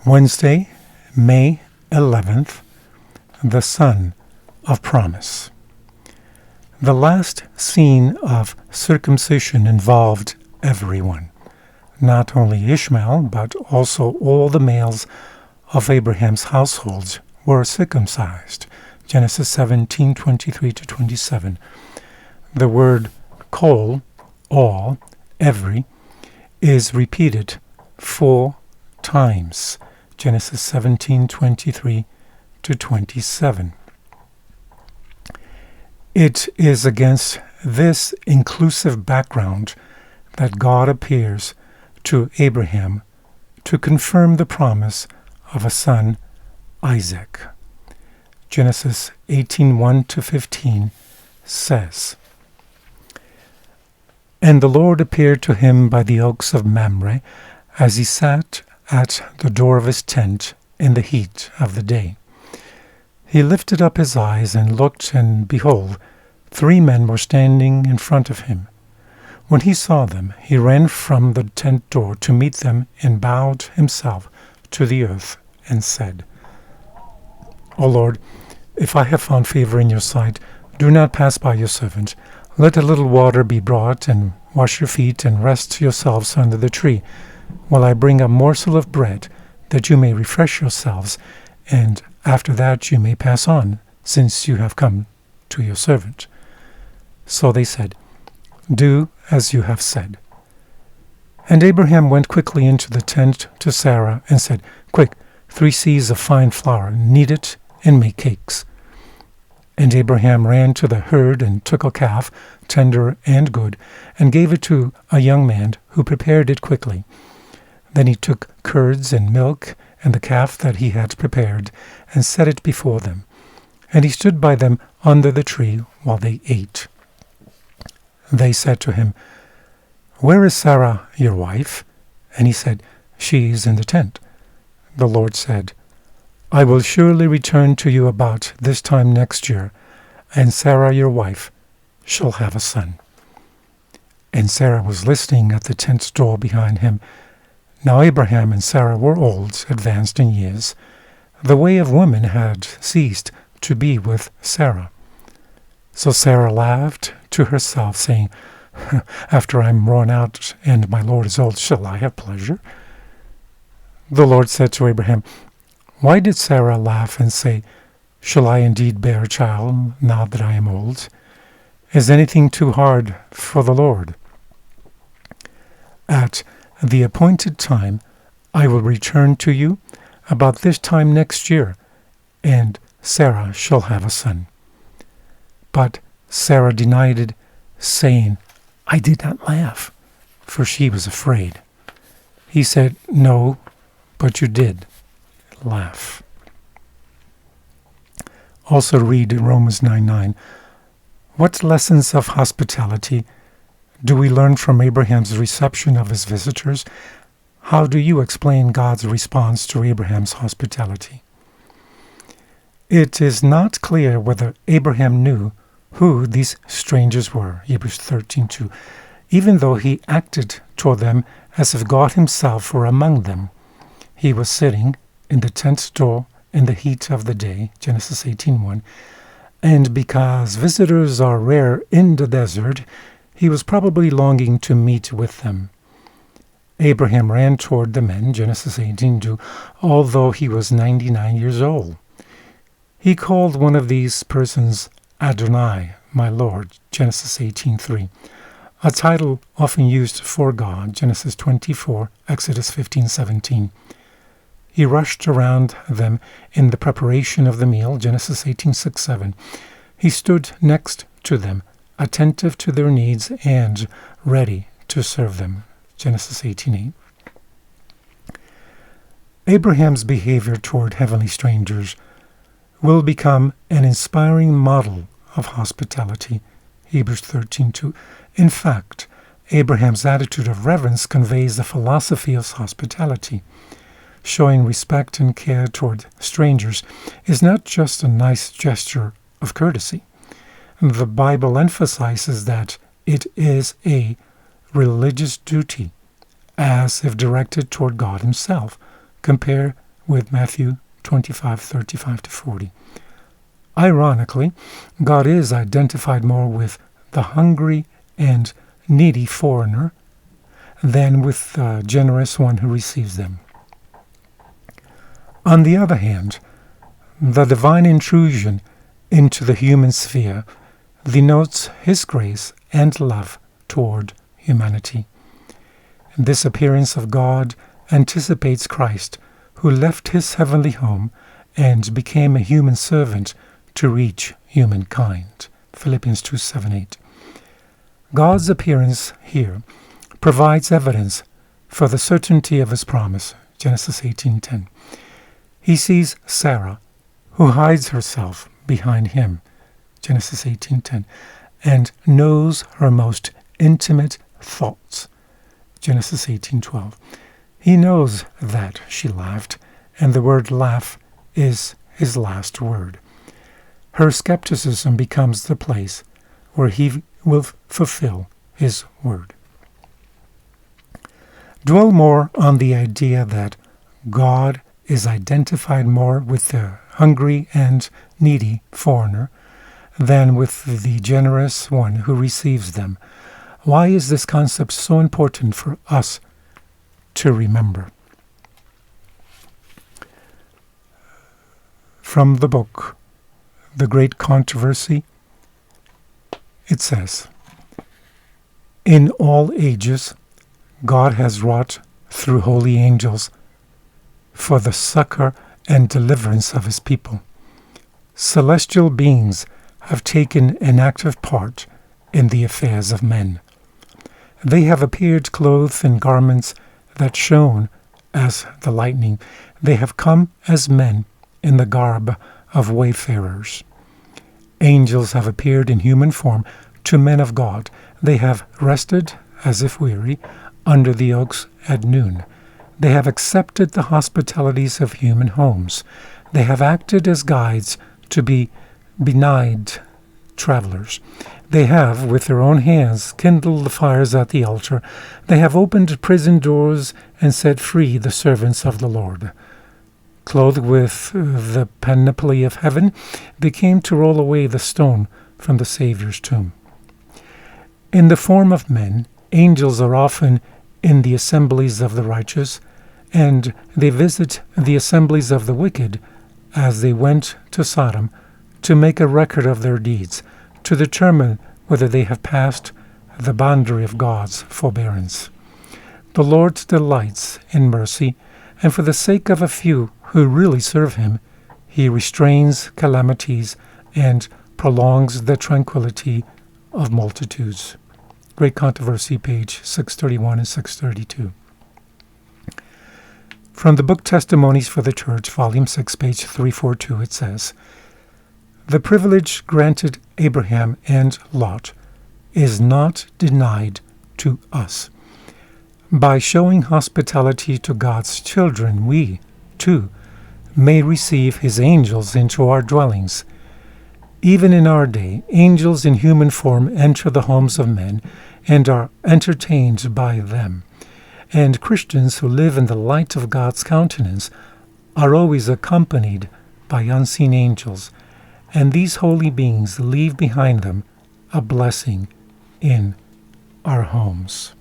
Wednesday, May 11th, the Son of Promise. The last scene of circumcision involved everyone, not only Ishmael, but also all the males of Abraham's households were circumcised. Genesis 17:23-27. The word kol, all, every, is repeated 4 times. Genesis 17:23-27. It is against this inclusive background that God appears to Abraham to confirm the promise of a son, Isaac. Genesis 18:1-15 says, "And the Lord appeared to him by the oaks of Mamre, as he sat at the door of his tent in the heat of the day. He lifted up his eyes and looked, and behold, 3 men were standing in front of him. When he saw them, he ran from the tent door to meet them and bowed himself to the earth and said, 'O Lord, if I have found favor in your sight, do not pass by your servant. Let a little water be brought, and wash your feet, and rest yourselves under the tree, while I bring a morsel of bread, that you may refresh yourselves, and after that you may pass on, since you have come to your servant.' So they said, 'Do as you have said.' And Abraham went quickly into the tent to Sarah and said, 'Quick, 3 seahs of fine flour, knead it, and make cakes.' And Abraham ran to the herd and took a calf, tender and good, and gave it to a young man who prepared it quickly. Then he took curds and milk and the calf that he had prepared, and set it before them. And he stood by them under the tree while they ate. They said to him, 'Where is Sarah, your wife?' And he said, 'She is in the tent.' The Lord said, 'I will surely return to you about this time next year, and Sarah, your wife, shall have a son.' And Sarah was listening at the tent door behind him. Now Abraham and Sarah were old, advanced in years. The way of women had ceased to be with Sarah. So Sarah laughed to herself, saying, 'After I am worn out and my Lord is old, shall I have pleasure?' The Lord said to Abraham, 'Why did Sarah laugh and say, Shall I indeed bear a child now that I am old? Is anything too hard for the Lord? At the appointed time I will return to you about this time next year, and Sarah shall have a son.' But Sarah denied it, saying, 'I did not laugh,' for she was afraid. He said, 'No, but you did laugh.'" Also read Romans 9:9. What lessons of hospitality do we learn from Abraham's reception of his visitors? How do you explain God's response to Abraham's hospitality? It is not clear whether Abraham knew who these strangers were, Hebrews 13:2, even though he acted toward them as if God himself were among them. He was sitting in the tent door in the heat of the day, Genesis 18:1, and because visitors are rare in the desert, he was probably longing to meet with them. Abraham ran toward the men, Genesis 18:2, although he was 99 years old. He called one of these persons Adonai, my Lord, Genesis 18:3, a title often used for God, Genesis 24, Exodus 15:17. He rushed around them in the preparation of the meal, Genesis 18:6-7. He stood next to them, attentive to their needs and ready to serve them, Genesis 18:8. Abraham's behavior toward heavenly strangers will become an inspiring model of hospitality, Hebrews 13:2. In fact, Abraham's attitude of reverence conveys the philosophy of hospitality. Showing respect and care toward strangers is not just a nice gesture of courtesy. The Bible emphasizes that it is a religious duty, as if directed toward God himself. Compare with Matthew 25:35-40. Ironically, God is identified more with the hungry and needy foreigner than with the generous one who receives them. On the other hand, the divine intrusion into the human sphere denotes His grace and love toward humanity. This appearance of God anticipates Christ, who left His heavenly home and became a human servant to reach humankind. Philippians 2:7-8. God's appearance here provides evidence for the certainty of His promise. Genesis 18:10. He sees Sarah, who hides herself behind him. Genesis 18:10, and knows her most intimate thoughts. Genesis 18:12. He knows that she laughed, and the word laugh is his last word. Her skepticism becomes the place where he will fulfill his word. Dwell more on the idea that God is identified more with the hungry and needy foreigner than with the generous one who receives them. Why is this concept so important for us to remember? From the book, The Great Controversy, it says, "In all ages, God has wrought through holy angels for the succor and deliverance of His people. Celestial beings have taken an active part in the affairs of men. They have appeared clothed in garments that shone as the lightning. They have come as men in the garb of wayfarers. Angels have appeared in human form to men of God. They have rested, as if weary, under the oaks at noon. They have accepted the hospitalities of human homes. They have acted as guides to be benighted travelers. They have, with their own hands, kindled the fires at the altar. They have opened prison doors and set free the servants of the Lord. Clothed with the panoply of heaven, they came to roll away the stone from the Savior's tomb. In the form of men, angels are often in the assemblies of the righteous, and they visit the assemblies of the wicked as they went to Sodom to make a record of their deeds, to determine whether they have passed the boundary of God's forbearance. The Lord delights in mercy, and for the sake of a few who really serve Him, He restrains calamities and prolongs the tranquility of multitudes." Great Controversy, page 631 and 632. From the book Testimonies for the Church, volume 6, page 342, it says, "The privilege granted Abraham and Lot is not denied to us. By showing hospitality to God's children, we, too, may receive His angels into our dwellings. Even in our day, angels in human form enter the homes of men and are entertained by them. And Christians who live in the light of God's countenance are always accompanied by unseen angels, and these holy beings leave behind them a blessing in our homes."